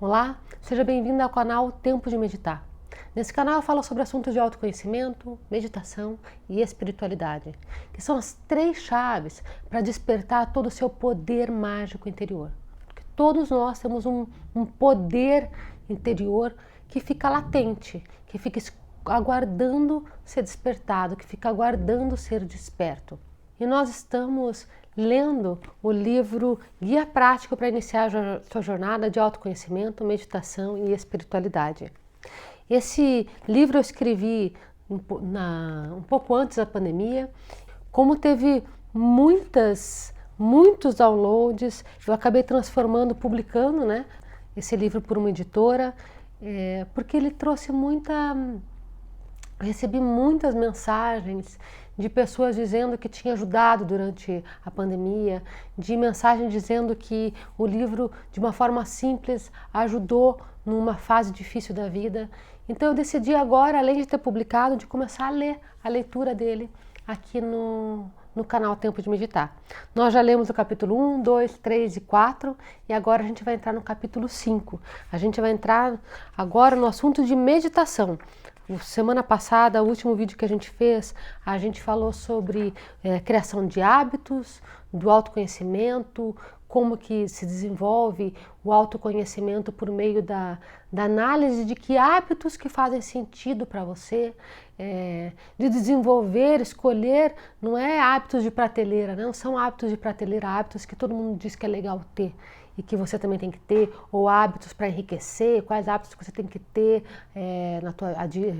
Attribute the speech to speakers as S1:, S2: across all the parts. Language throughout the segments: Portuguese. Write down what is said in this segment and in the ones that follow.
S1: Olá, seja bem-vindo ao canal Tempo de Meditar. Nesse canal eu falo sobre assuntos de autoconhecimento, meditação e espiritualidade, que são as três chaves para despertar todo o seu poder mágico interior. Porque todos nós temos um poder interior que fica latente, que fica aguardando ser despertado, que fica aguardando ser desperto. E nós estamos lendo o livro Guia Prático para Iniciar a Sua Jornada de Autoconhecimento, Meditação e Espiritualidade. Esse livro eu escrevi um pouco antes da pandemia. Como teve muitos downloads, eu acabei transformando, publicando, né, esse livro por uma editora, porque ele trouxe recebi muitas mensagens de pessoas dizendo que tinha ajudado durante a pandemia, de mensagem dizendo que o livro, de uma forma simples, ajudou numa fase difícil da vida. Então eu decidi agora, além de ter publicado, de começar a ler a leitura dele aqui no canal Tempo de Meditar. Nós já lemos o capítulo 1, 2, 3 e 4 e agora a gente vai entrar no capítulo 5. A gente vai entrar agora no assunto de meditação. Semana passada, o último vídeo que a gente fez, a gente falou sobre criação de hábitos, do autoconhecimento, como que se desenvolve o autoconhecimento por meio da análise de que hábitos que fazem sentido para você, de desenvolver, escolher, não é hábitos de prateleira, não são hábitos de prateleira, hábitos que todo mundo diz que é legal ter e que você também tem que ter, ou hábitos para enriquecer, quais hábitos que você tem que ter,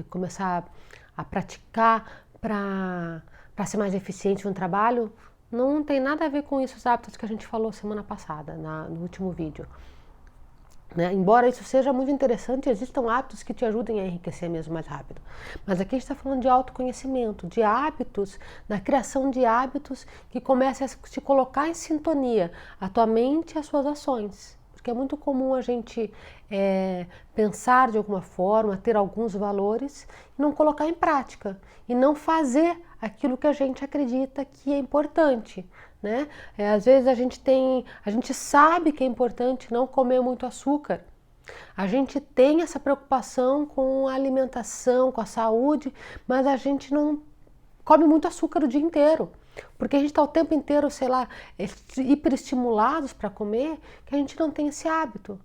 S1: começar a praticar para ser mais eficiente no trabalho. Não tem nada a ver com isso, os hábitos que a gente falou semana passada, no último vídeo. Né? Embora isso seja muito interessante, existam hábitos que te ajudem a enriquecer mesmo mais rápido. Mas aqui a gente está falando de autoconhecimento, de hábitos, da criação de hábitos que comecem a se colocar em sintonia, a tua mente e as suas ações. Porque é muito comum a gente pensar de alguma forma, ter alguns valores e não colocar em prática. E não fazer aquilo que a gente acredita que é importante. Né? Às vezes a gente sabe que é importante não comer muito açúcar. A gente tem essa preocupação com a alimentação, com a saúde, mas a gente não come muito açúcar o dia inteiro. Porque a gente está o tempo inteiro, sei lá, hiperestimulados para comer, que a gente não tem esse hábito.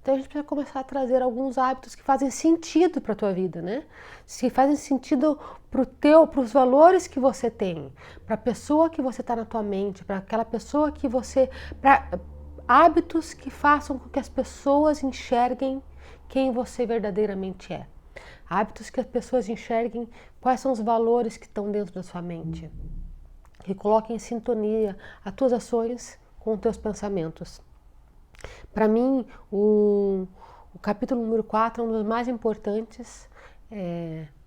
S1: Então a gente precisa começar a trazer alguns hábitos que fazem sentido para a tua vida, né? Se fazem sentido para os valores que você tem, para a pessoa que você está na tua mente, para aquela pessoa que você... para hábitos que façam com que as pessoas enxerguem quem você verdadeiramente é. Hábitos que as pessoas enxerguem quais são os valores que estão dentro da sua mente. Que coloquem em sintonia as tuas ações com os teus pensamentos. Para mim, o capítulo número 4 é um dos mais importantes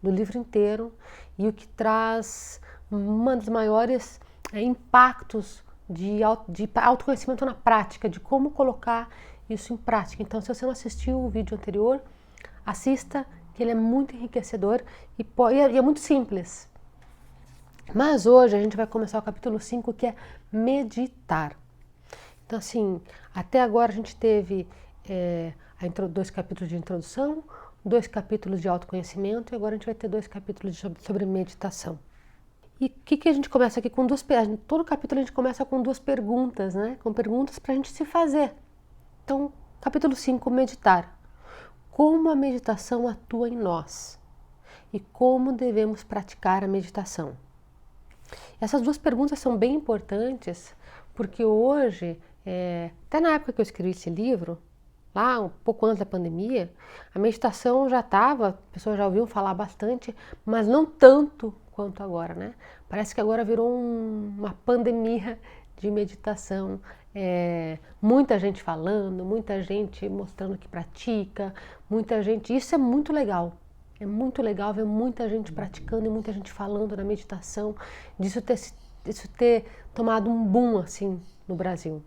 S1: do livro inteiro e o que traz um dos maiores impactos de autoconhecimento na prática, de como colocar isso em prática. Então, se você não assistiu o vídeo anterior, assista, que ele é muito enriquecedor e é muito simples. Mas hoje a gente vai começar o capítulo 5, que é meditar. Então, assim, até agora a gente teve 2 capítulos de introdução, 2 capítulos de autoconhecimento e agora a gente vai ter 2 capítulos sobre meditação. E o que a gente começa aqui com todo capítulo a gente começa com 2 perguntas, né? Com perguntas para a gente se fazer. Então, capítulo 5, meditar. Como a meditação atua em nós e como devemos praticar a meditação. Essas 2 perguntas são bem importantes porque hoje, até na época que eu escrevi esse livro, lá um pouco antes da pandemia, a meditação já estava, as pessoas já ouviam falar bastante, mas não tanto quanto agora, né? Parece que agora virou uma pandemia de meditação, muita gente falando, muita gente mostrando que pratica, muita gente, isso é muito legal. É muito legal ver muita gente praticando e muita gente falando na meditação, disso ter tomado um boom assim no Brasil.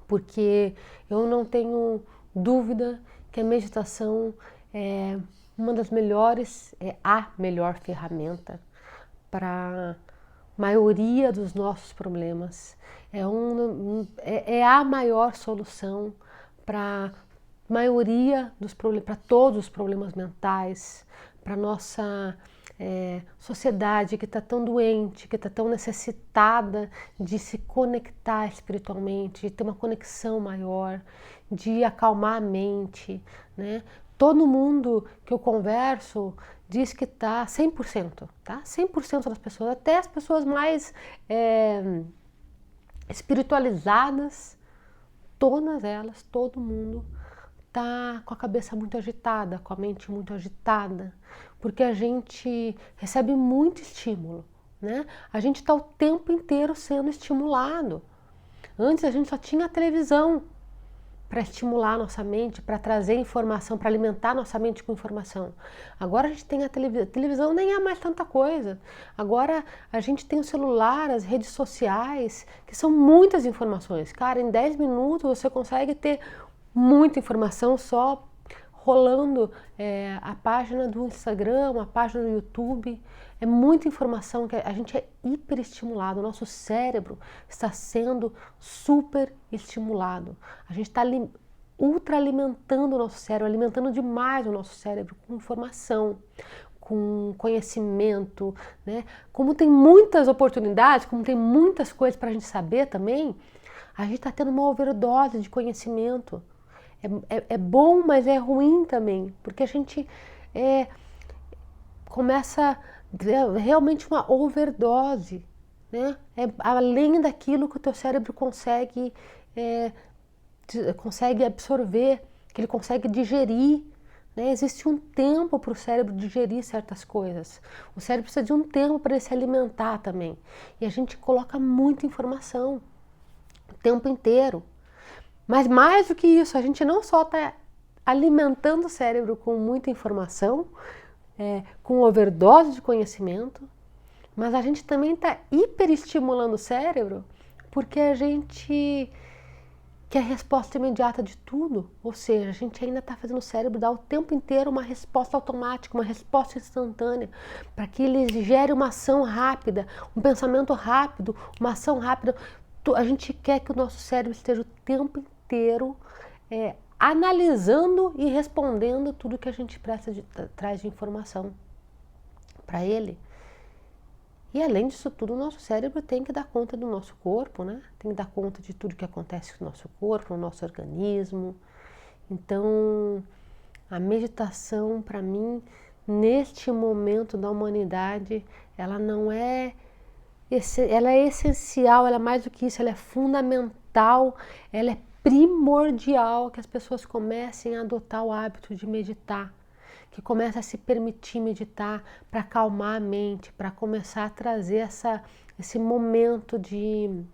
S1: Porque eu não tenho dúvida que a meditação é uma das melhores, é a melhor ferramenta para a maioria dos nossos problemas. É a maior solução para maioria dos problemas, para todos os problemas mentais, para a nossa sociedade que está tão doente, que está tão necessitada de se conectar espiritualmente, de ter uma conexão maior, de acalmar a mente, né? Todo mundo que eu converso diz que está 100%, tá? 100% das pessoas, até as pessoas mais espiritualizadas, todas elas, todo mundo tá com a cabeça muito agitada, com a mente muito agitada, porque a gente recebe muito estímulo, né? A gente está o tempo inteiro sendo estimulado. Antes a gente só tinha a televisão para estimular a nossa mente, para trazer informação, para alimentar a nossa mente com informação. Agora a gente tem a televisão. A televisão nem é mais tanta coisa. Agora a gente tem o celular, as redes sociais, que são muitas informações. Cara, em 10 minutos você consegue ter muita informação só rolando a página do Instagram, a página do YouTube. É muita informação que a gente é hiperestimulado. O nosso cérebro está sendo super estimulado. A gente está ultra alimentando o nosso cérebro, alimentando demais o nosso cérebro com informação, com conhecimento, né? Como tem muitas oportunidades, como tem muitas coisas para a gente saber também, a gente está tendo uma overdose de conhecimento. É bom, mas é ruim também, porque a gente começa realmente uma overdose, né? É além daquilo que o teu cérebro consegue absorver, que ele consegue digerir, né? Existe um tempo para o cérebro digerir certas coisas. O cérebro precisa de um tempo para ele se alimentar também. E a gente coloca muita informação o tempo inteiro. Mas mais do que isso, a gente não só está alimentando o cérebro com muita informação, com overdose de conhecimento, mas a gente também está hiperestimulando o cérebro porque a gente quer resposta imediata de tudo. Ou seja, a gente ainda está fazendo o cérebro dar o tempo inteiro uma resposta automática, uma resposta instantânea, para que ele gere uma ação rápida, um pensamento rápido, uma ação rápida. A gente quer que o nosso cérebro esteja o tempo inteiro analisando e respondendo tudo que a gente traz de informação para ele. E além disso tudo, o nosso cérebro tem que dar conta do nosso corpo, né? Tem que dar conta de tudo que acontece no nosso corpo, no nosso organismo. Então, a meditação, para mim, neste momento da humanidade, ela não é... Ela é essencial, ela é mais do que isso, ela é fundamental, ela é primordial que as pessoas comecem a adotar o hábito de meditar, que comecem a se permitir meditar para acalmar a mente, para começar a trazer esse momento de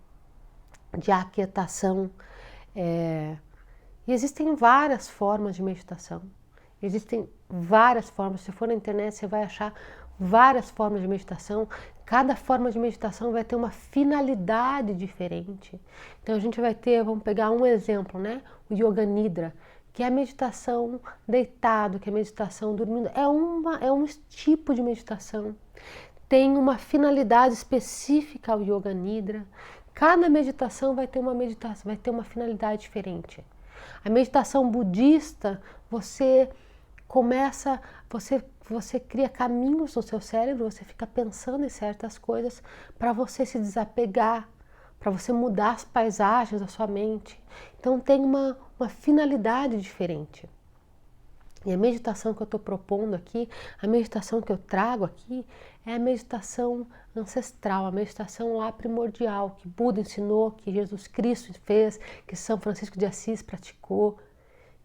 S1: aquietação. E existem várias formas de meditação, existem várias formas. Se for na internet, você vai achar várias formas de meditação. Cada forma de meditação vai ter uma finalidade diferente. Então a gente vai ter, vamos pegar um exemplo, né? O Yoga Nidra, que é a meditação deitado, que é a meditação dormindo. É um tipo de meditação. Tem uma finalidade específica ao Yoga Nidra. Cada meditação vai ter uma finalidade diferente. A meditação budista, você cria caminhos no seu cérebro, você fica pensando em certas coisas para você se desapegar, para você mudar as paisagens da sua mente. Então tem uma finalidade diferente. E a meditação que eu estou propondo aqui, a meditação que eu trago aqui, é a meditação ancestral, a meditação lá primordial, que Buda ensinou, que Jesus Cristo fez, que São Francisco de Assis praticou,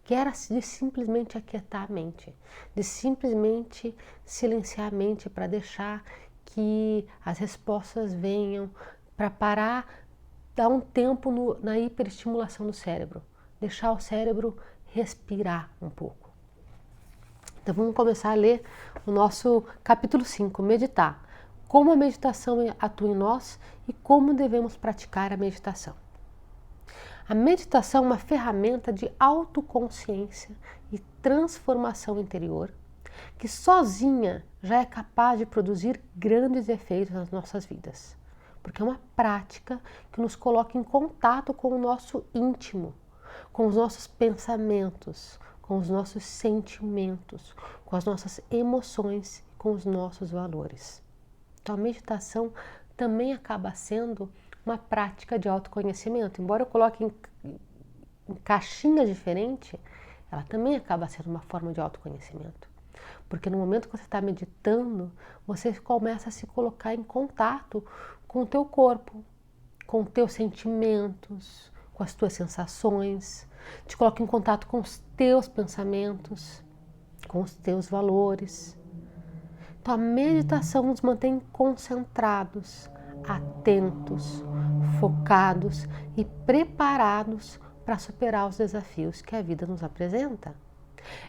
S1: que era de simplesmente aquietar a mente, de simplesmente silenciar a mente para deixar que as respostas venham, para parar, dar um tempo na hiperestimulação do cérebro, deixar o cérebro respirar um pouco. Então vamos começar a ler o nosso capítulo 5, meditar. Como a meditação atua em nós e como devemos praticar a meditação. A meditação é uma ferramenta de autoconsciência e transformação interior que sozinha já é capaz de produzir grandes efeitos nas nossas vidas, porque é uma prática que nos coloca em contato com o nosso íntimo, com os nossos pensamentos, com os nossos sentimentos, com as nossas emoções, com os nossos valores. Então a meditação também acaba sendo uma prática de autoconhecimento. Embora eu coloque em caixinhas diferentes, ela também acaba sendo uma forma de autoconhecimento. Porque no momento que você está meditando, você começa a se colocar em contato com o teu corpo, com os teus sentimentos, com as tuas sensações, te coloca em contato com os teus pensamentos, com os teus valores. Então a meditação nos mantém concentrados, atentos, focados e preparados para superar os desafios que a vida nos apresenta.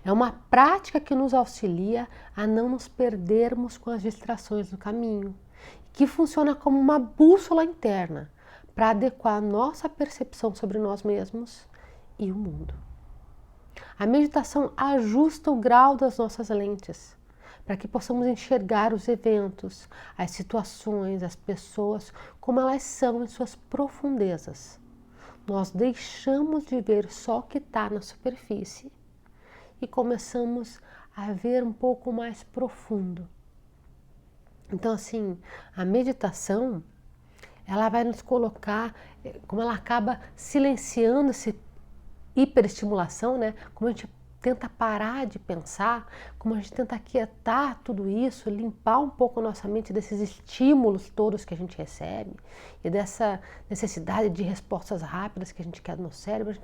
S1: É uma prática que nos auxilia a não nos perdermos com as distrações do caminho, que funciona como uma bússola interna para adequar a nossa percepção sobre nós mesmos e o mundo. A meditação ajusta o grau das nossas lentes, para que possamos enxergar os eventos, as situações, as pessoas, como elas são em suas profundezas. Nós deixamos de ver só o que está na superfície e começamos a ver um pouco mais profundo. Então, assim, a meditação, ela vai nos colocar, como ela acaba silenciando essa hiperestimulação, né? Como a gente tenta parar de pensar, como a gente tenta aquietar tudo isso, limpar um pouco a nossa mente desses estímulos todos que a gente recebe e dessa necessidade de respostas rápidas que a gente quer no cérebro,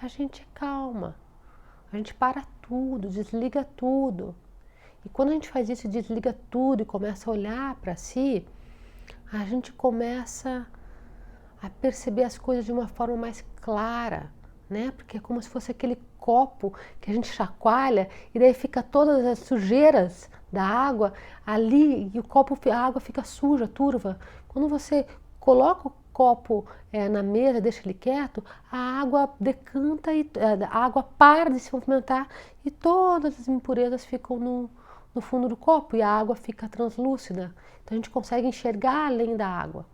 S1: a gente calma, a gente para tudo, desliga tudo. E quando a gente faz isso, desliga tudo e começa a olhar para si, a gente começa a perceber as coisas de uma forma mais clara, né? Porque é como se fosse aquele copo que a gente chacoalha e daí fica todas as sujeiras da água ali e a água fica suja, turva. Quando você coloca o copo na mesa, deixa ele quieto, a água decanta e a água para de se movimentar e todas as impurezas ficam no fundo do copo e a água fica translúcida. Então a gente consegue enxergar além da água.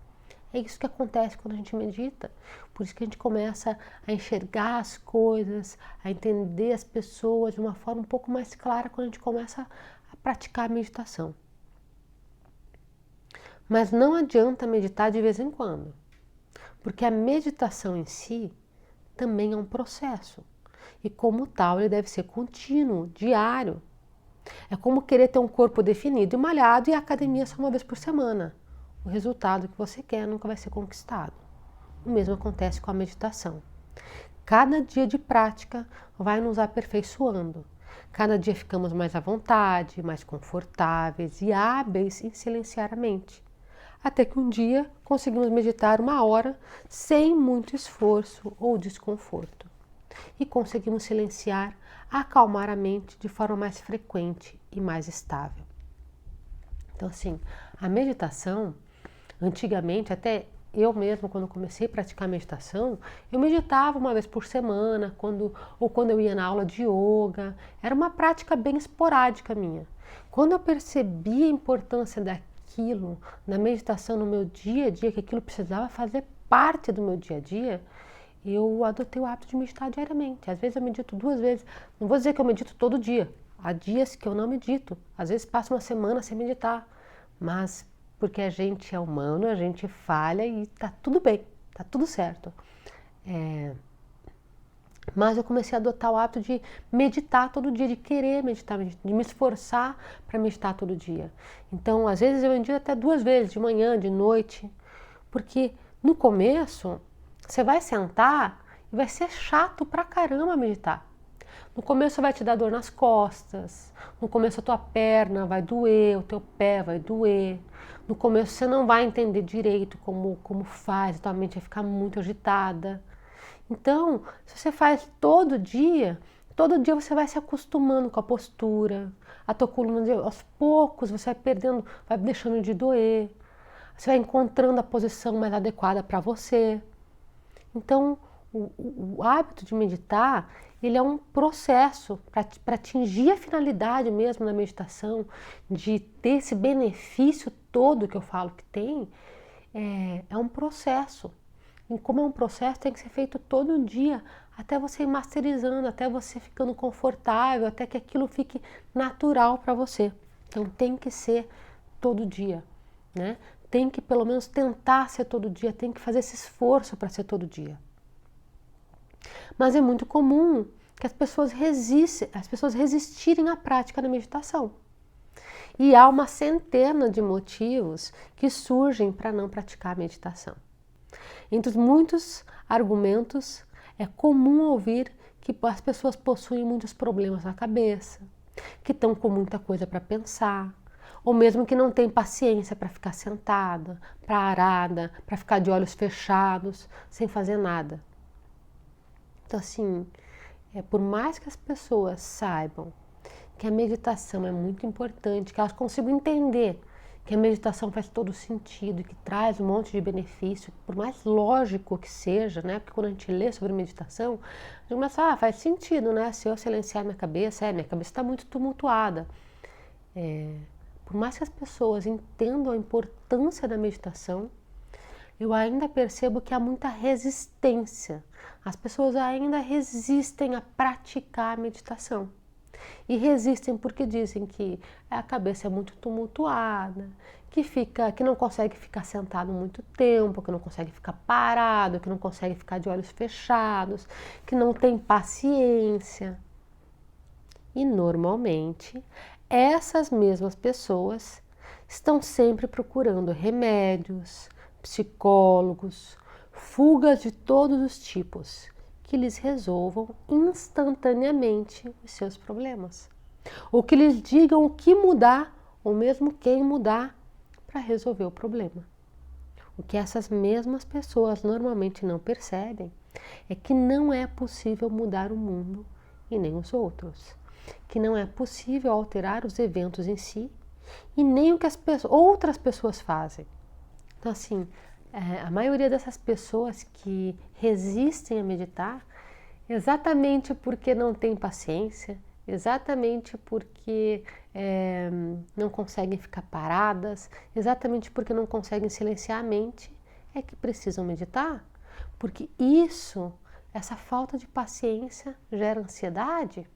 S1: É isso que acontece quando a gente medita. Por isso que a gente começa a enxergar as coisas, a entender as pessoas de uma forma um pouco mais clara quando a gente começa a praticar a meditação. Mas não adianta meditar de vez em quando, porque a meditação em si também é um processo. E como tal, ele deve ser contínuo, diário. É como querer ter um corpo definido e malhado e a academia só uma vez por semana. O resultado que você quer nunca vai ser conquistado. O mesmo acontece com a meditação. Cada dia de prática vai nos aperfeiçoando. Cada dia ficamos mais à vontade, mais confortáveis e hábeis em silenciar a mente. Até que um dia conseguimos meditar 1 hora sem muito esforço ou desconforto. E conseguimos silenciar, acalmar a mente de forma mais frequente e mais estável. Então, assim, a meditação, antigamente, até eu mesma, quando comecei a praticar meditação, eu meditava 1 vez por semana, ou quando eu ia na aula de yoga. Era uma prática bem esporádica minha. Quando eu percebi a importância daquilo na meditação no meu dia a dia, que aquilo precisava fazer parte do meu dia a dia, eu adotei o hábito de meditar diariamente. Às vezes eu medito 2 vezes. Não vou dizer que eu medito todo dia. Há dias que eu não medito. Às vezes passo 1 semana sem meditar. Mas porque a gente é humano, a gente falha e tá tudo bem, tá tudo certo. Mas eu comecei a adotar o hábito de meditar todo dia, de querer meditar, de me esforçar para meditar todo dia. Então, às vezes eu medito até 2 vezes, de manhã, de noite. Porque no começo, você vai sentar e vai ser chato pra caramba meditar. No começo vai te dar dor nas costas, no começo a tua perna vai doer, o teu pé vai doer. No começo você não vai entender direito como faz, a tua mente vai ficar muito agitada. Então, se você faz todo dia você vai se acostumando com a postura, a tua coluna, aos poucos você vai perdendo, vai deixando de doer, você vai encontrando a posição mais adequada para você. Então, o hábito de meditar, ele é um processo para atingir a finalidade mesmo da meditação, de ter esse benefício todo que eu falo que tem, é um processo E como é um processo, tem que ser feito todo dia, até você ir masterizando, até você ficando confortável, até que aquilo fique natural para você. Então tem que ser todo dia, né? Tem que pelo menos tentar ser todo dia, tem que fazer esse esforço para ser todo dia. Mas é muito comum que as pessoas resistirem à prática da meditação. E há uma centena de motivos que surgem para não praticar a meditação. Entre os muitos argumentos, é comum ouvir que as pessoas possuem muitos problemas na cabeça, que estão com muita coisa para pensar, ou mesmo que não têm paciência para ficar sentada, parada, para ficar de olhos fechados, sem fazer nada. Então, assim, por mais que as pessoas saibam que a meditação é muito importante, que elas consigam entender que a meditação faz todo sentido, que traz um monte de benefício, por mais lógico que seja, né? Porque quando a gente lê sobre meditação, a gente começa, faz sentido, né? Se eu silenciar minha cabeça está muito tumultuada. Por mais que as pessoas entendam a importância da meditação, eu ainda percebo que há muita resistência. As pessoas ainda resistem a praticar a meditação. E resistem porque dizem que a cabeça é muito tumultuada, que não consegue ficar sentado muito tempo, que não consegue ficar parado, que não consegue ficar de olhos fechados, que não tem paciência. E normalmente essas mesmas pessoas estão sempre procurando remédios, psicólogos, fugas de todos os tipos que lhes resolvam instantaneamente os seus problemas, ou que lhes digam o que mudar, ou mesmo quem mudar para resolver o problema. O que essas mesmas pessoas normalmente não percebem é que não é possível mudar o mundo e nem os outros, que não é possível alterar os eventos em si e nem o que as outras pessoas fazem. Então, assim, a maioria dessas pessoas que resistem a meditar, exatamente porque não tem paciência, exatamente porque não conseguem ficar paradas, exatamente porque não conseguem silenciar a mente, é que precisam meditar, porque essa falta de paciência gera ansiedade,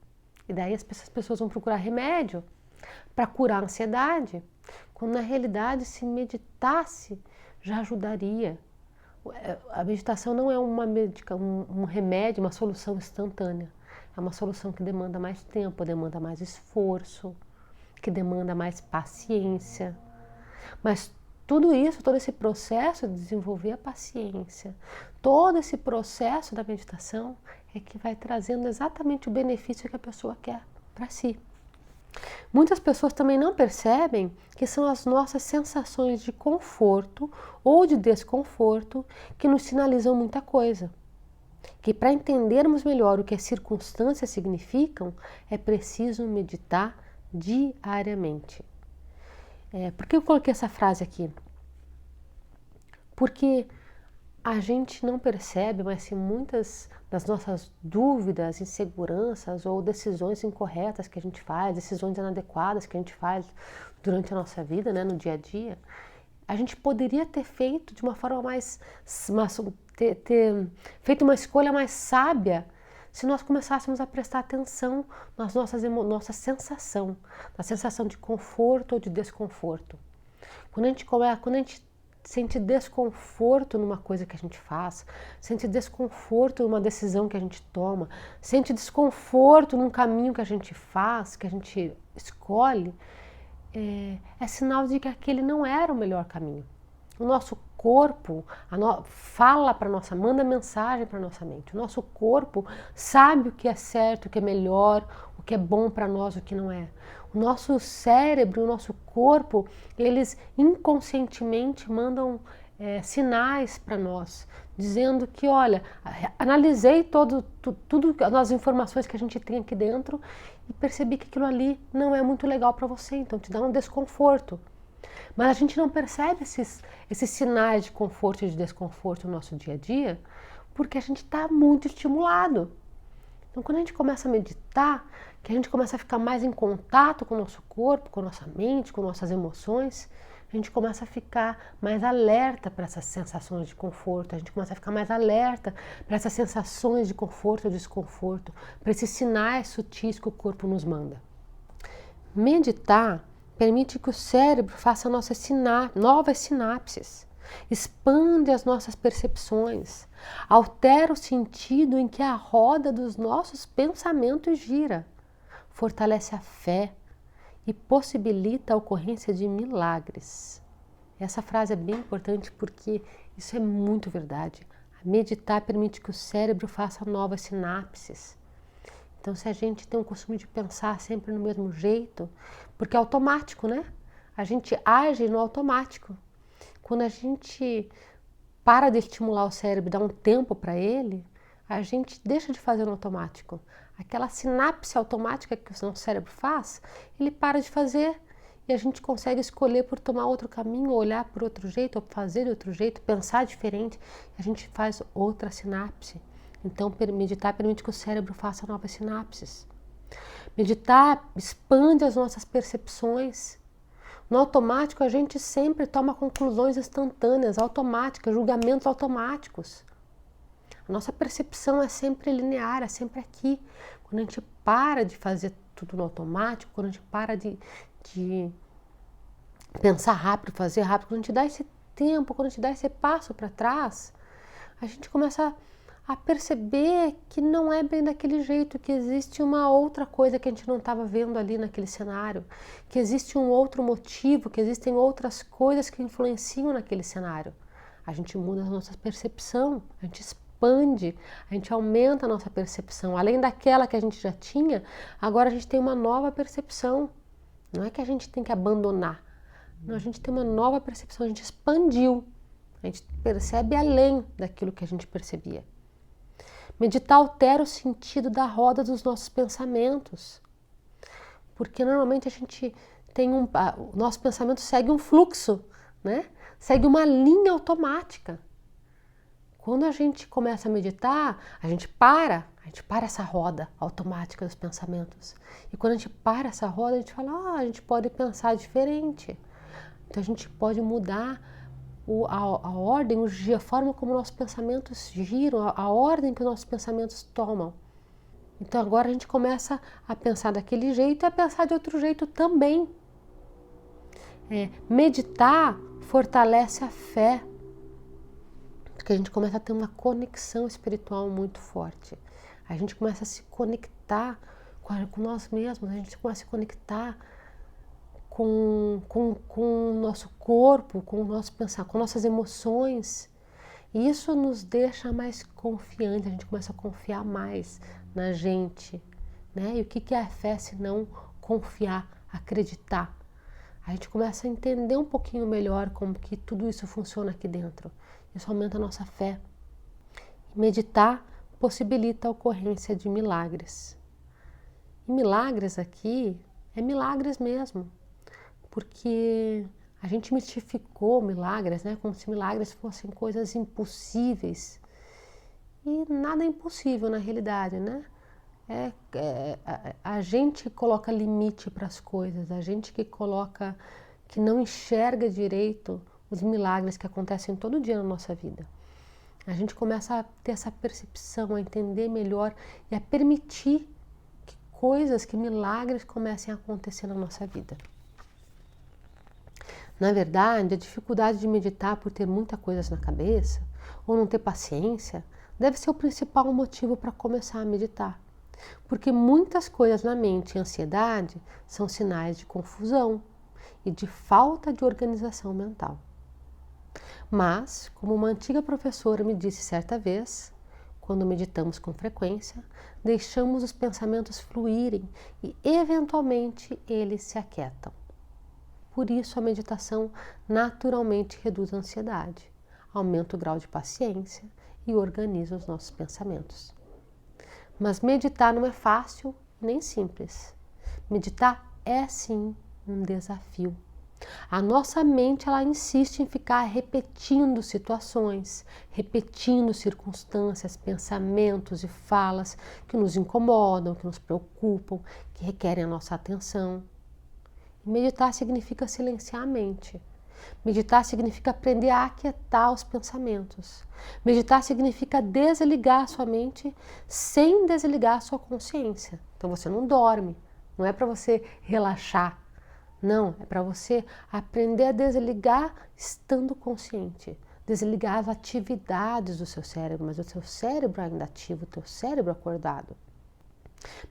S1: e daí as pessoas vão procurar remédio para curar a ansiedade, quando na realidade, se meditasse, já ajudaria. A meditação não é um remédio, uma solução instantânea. É uma solução que demanda mais tempo, demanda mais esforço, que demanda mais paciência. Mas tudo isso, todo esse processo de desenvolver a paciência, todo esse processo da meditação é que vai trazendo exatamente o benefício que a pessoa quer para si. Muitas pessoas também não percebem que são as nossas sensações de conforto ou de desconforto que nos sinalizam muita coisa. Que para entendermos melhor o que as circunstâncias significam, é preciso meditar diariamente. Por que eu coloquei essa frase aqui? Porque a gente não percebe, mas sim muitas das nossas dúvidas, inseguranças ou decisões incorretas que a gente faz, decisões inadequadas que a gente faz durante a nossa vida, né, no dia a dia, a gente poderia ter feito de uma forma ter feito uma escolha mais sábia se nós começássemos a prestar atenção nas nossa sensação, na sensação de conforto ou de desconforto. Quando a gente sente desconforto numa coisa que a gente faz, sente desconforto numa decisão que a gente toma, sente desconforto num caminho que a gente faz, que a gente escolhe, é sinal de que aquele não era o melhor caminho. O nosso corpo fala para nossa, manda mensagem para nossa mente. O nosso corpo sabe o que é certo, o que é melhor, o que é bom para nós, o que não é. O nosso cérebro, o nosso corpo, eles inconscientemente mandam sinais para nós, dizendo que, olha, analisei tudo as informações que a gente tem aqui dentro e percebi que aquilo ali não é muito legal para você, então te dá um desconforto. Mas a gente não percebe esses sinais de conforto e de desconforto no nosso dia a dia, porque a gente está muito estimulado. Então, quando a gente começa a meditar, que a gente começa a ficar mais em contato com o nosso corpo, com a nossa mente, com nossas emoções, a a gente começa a ficar mais alerta para essas sensações de conforto, a gente começa a ficar mais alerta para essas sensações de conforto ou desconforto, para esses sinais sutis que o corpo nos manda. Meditar permite que o cérebro faça novas sinapses, expande as nossas percepções, altera o sentido em que a roda dos nossos pensamentos gira, fortalece a fé e possibilita a ocorrência de milagres. Essa frase é bem importante porque isso é muito verdade. Meditar permite que o cérebro faça novas sinapses. Então, se a gente tem o costume de pensar sempre no mesmo jeito, porque é automático, né? A gente age no automático. Quando a gente para de estimular o cérebro, dá um tempo para ele, a gente deixa de fazer no automático. Aquela sinapse automática que o nosso cérebro faz, ele para de fazer e a gente consegue escolher por tomar outro caminho, olhar por outro jeito, ou fazer de outro jeito, pensar diferente, a gente faz outra sinapse. Então, meditar permite que o cérebro faça novas sinapses. Meditar expande as nossas percepções. No automático, a gente sempre toma conclusões instantâneas, automáticas, julgamentos automáticos. A nossa percepção é sempre linear, é sempre aqui. Quando a gente para de fazer tudo no automático, quando a gente para de pensar rápido, fazer rápido, quando a gente dá esse tempo, quando a gente dá esse passo para trás, a gente começa a perceber que não é bem daquele jeito, que existe uma outra coisa que a gente não estava vendo ali naquele cenário, que existe um outro motivo, que existem outras coisas que influenciam naquele cenário. A gente muda a nossa percepção, a gente expande, a gente aumenta a nossa percepção. Além daquela que a gente já tinha, agora a gente tem uma nova percepção. Não é que a gente tem que abandonar, não, a gente tem uma nova percepção, a gente expandiu, a gente percebe além daquilo que a gente percebia. Meditar altera o sentido da roda dos nossos pensamentos, porque normalmente a gente tem o nosso pensamento segue um fluxo, né? Segue uma linha automática. Quando a gente começa a meditar, a gente para essa roda automática dos pensamentos. E quando a gente para essa roda, a gente fala, a gente pode pensar diferente. Então a gente pode mudar a ordem, a forma como nossos pensamentos giram, a ordem que os nossos pensamentos tomam. Então agora a gente começa a pensar daquele jeito e a pensar de outro jeito também. Meditar fortalece a fé, porque a gente começa a ter uma conexão espiritual muito forte. A gente começa a se conectar com nós mesmos, a gente começa a se conectar com o nosso corpo, com o nosso pensar, com nossas emoções. E isso nos deixa mais confiantes, a gente começa a confiar mais na gente, né? E o que é a fé se não confiar, acreditar? A gente começa a entender um pouquinho melhor como que tudo isso funciona aqui dentro. Isso aumenta a nossa fé. Meditar possibilita a ocorrência de milagres. E milagres aqui é milagres mesmo. Porque a gente mistificou milagres, né? Como se milagres fossem coisas impossíveis. E nada é impossível na realidade, né? A gente coloca limite para as coisas, a gente que não enxerga direito os milagres que acontecem todo dia na nossa vida. A gente começa a ter essa percepção, a entender melhor e a permitir que milagres comecem a acontecer na nossa vida. Na verdade, a dificuldade de meditar por ter muita coisa na cabeça ou não ter paciência deve ser o principal motivo para começar a meditar. Porque muitas coisas na mente e ansiedade são sinais de confusão e de falta de organização mental. Mas, como uma antiga professora me disse certa vez, quando meditamos com frequência, deixamos os pensamentos fluírem e, eventualmente, eles se aquietam. Por isso, a meditação naturalmente reduz a ansiedade, aumenta o grau de paciência e organiza os nossos pensamentos. Mas meditar não é fácil nem simples. Meditar é sim um desafio. A nossa mente ela insiste em ficar repetindo situações, repetindo circunstâncias, pensamentos e falas que nos incomodam, que nos preocupam, que requerem a nossa atenção. E meditar significa silenciar a mente. Meditar significa aprender a aquietar os pensamentos. Meditar significa desligar a sua mente sem desligar a sua consciência. Então você não dorme, não é para você relaxar. Não, é para você aprender a desligar estando consciente. Desligar as atividades do seu cérebro, mas o seu cérebro ainda ativo, o teu cérebro acordado.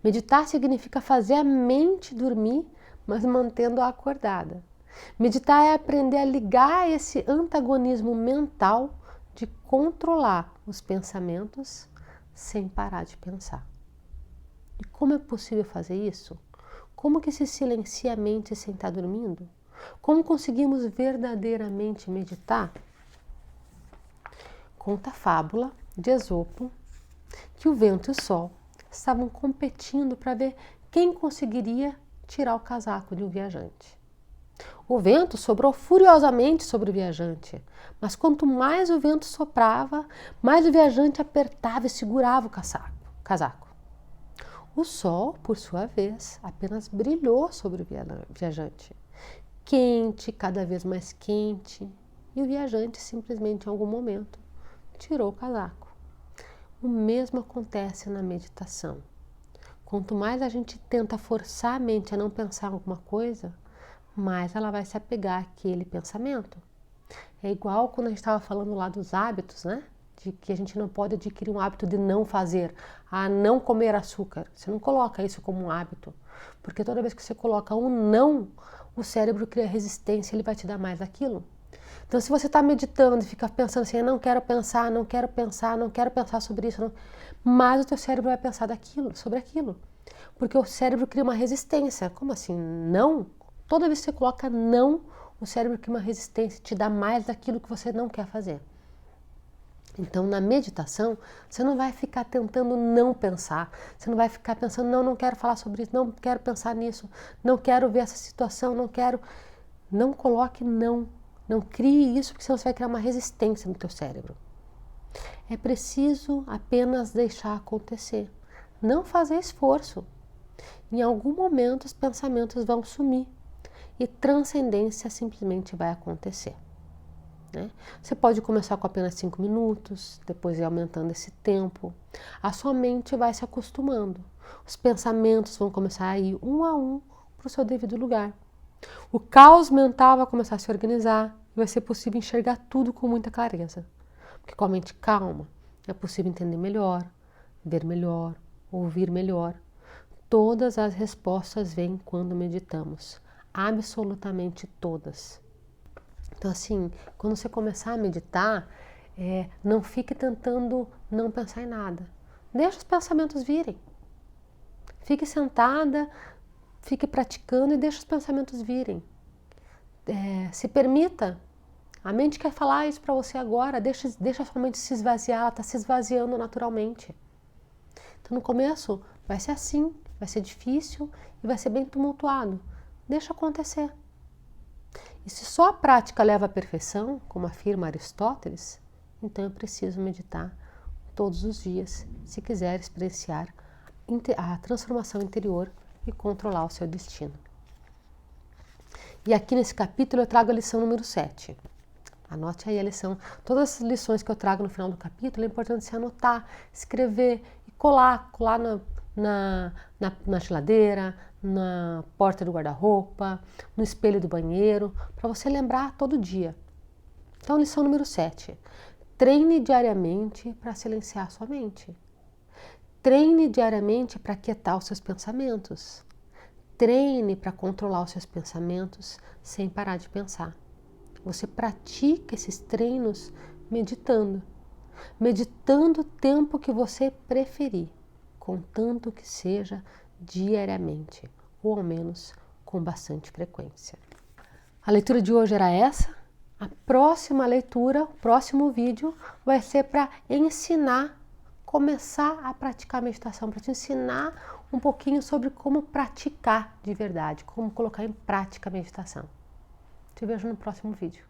S1: Meditar significa fazer a mente dormir, mas mantendo-a acordada. Meditar é aprender a ligar esse antagonismo mental de controlar os pensamentos sem parar de pensar. E como é possível fazer isso? Como que se silencia a mente sem estar dormindo? Como conseguimos verdadeiramente meditar? Conta a fábula de Esopo que o vento e o sol estavam competindo para ver quem conseguiria tirar o casaco de um viajante. O vento soprou furiosamente sobre o viajante, mas quanto mais o vento soprava, mais o viajante apertava e segurava o casaco. O sol, por sua vez, apenas brilhou sobre o viajante, quente, cada vez mais quente, e o viajante simplesmente em algum momento tirou o casaco. O mesmo acontece na meditação. Quanto mais a gente tenta forçar a mente a não pensar em alguma coisa, mais ela vai se apegar àquele pensamento. É igual quando a gente estava falando lá dos hábitos, né? De que a gente não pode adquirir um hábito de não fazer, a não comer açúcar. Você não coloca isso como um hábito, porque toda vez que você coloca um não, o cérebro cria resistência, ele vai te dar mais aquilo. Então, se você está meditando e fica pensando assim, eu não quero pensar, não quero pensar, não quero pensar sobre isso, mais o teu cérebro vai pensar sobre aquilo. Porque o cérebro cria uma resistência. Como assim? Não? Toda vez que você coloca não, o cérebro cria uma resistência e te dá mais daquilo que você não quer fazer. Então, na meditação, você não vai ficar tentando não pensar. Você não vai ficar pensando, não quero falar sobre isso, não quero pensar nisso, não quero ver essa situação, não quero. Não coloque não. Não crie isso, porque senão você vai criar uma resistência no teu cérebro. É preciso apenas deixar acontecer. Não fazer esforço. Em algum momento os pensamentos vão sumir e transcendência simplesmente vai acontecer. Né? Você pode começar com apenas 5 minutos, depois ir aumentando esse tempo. A sua mente vai se acostumando. Os pensamentos vão começar a ir um a um para o seu devido lugar. O caos mental vai começar a se organizar e vai ser possível enxergar tudo com muita clareza. Porque com a mente calma é possível entender melhor, ver melhor, ouvir melhor. Todas as respostas vêm quando meditamos. Absolutamente todas. Então assim, quando você começar a meditar, não fique tentando não pensar em nada. Deixa os pensamentos virem. Fique sentada, fique praticando e deixa os pensamentos virem. Se permita. A mente quer falar isso para você agora. Deixa a sua mente se esvaziar. Ela está se esvaziando naturalmente. Então, no começo, vai ser assim. Vai ser difícil e vai ser bem tumultuado. Deixa acontecer. E se só a prática leva à perfeição, como afirma Aristóteles, então é preciso meditar todos os dias, se quiser experienciar a transformação interior e controlar o seu destino. E aqui nesse capítulo eu trago a lição número 7. Anote aí a lição. Todas as lições que eu trago no final do capítulo é importante você anotar, escrever e colar na geladeira, na porta do guarda-roupa, no espelho do banheiro, para você lembrar todo dia. Então, lição número 7. Treine diariamente para silenciar sua mente. Treine diariamente para aquietar os seus pensamentos. Treine para controlar os seus pensamentos sem parar de pensar. Você pratica esses treinos meditando. Meditando o tempo que você preferir, contanto que seja diariamente, ou ao menos com bastante frequência. A leitura de hoje era essa. A próxima leitura, o próximo vídeo, vai ser para ensinar, começar a praticar meditação, para te ensinar um pouquinho sobre como praticar de verdade, como colocar em prática a meditação. Te vejo no próximo vídeo.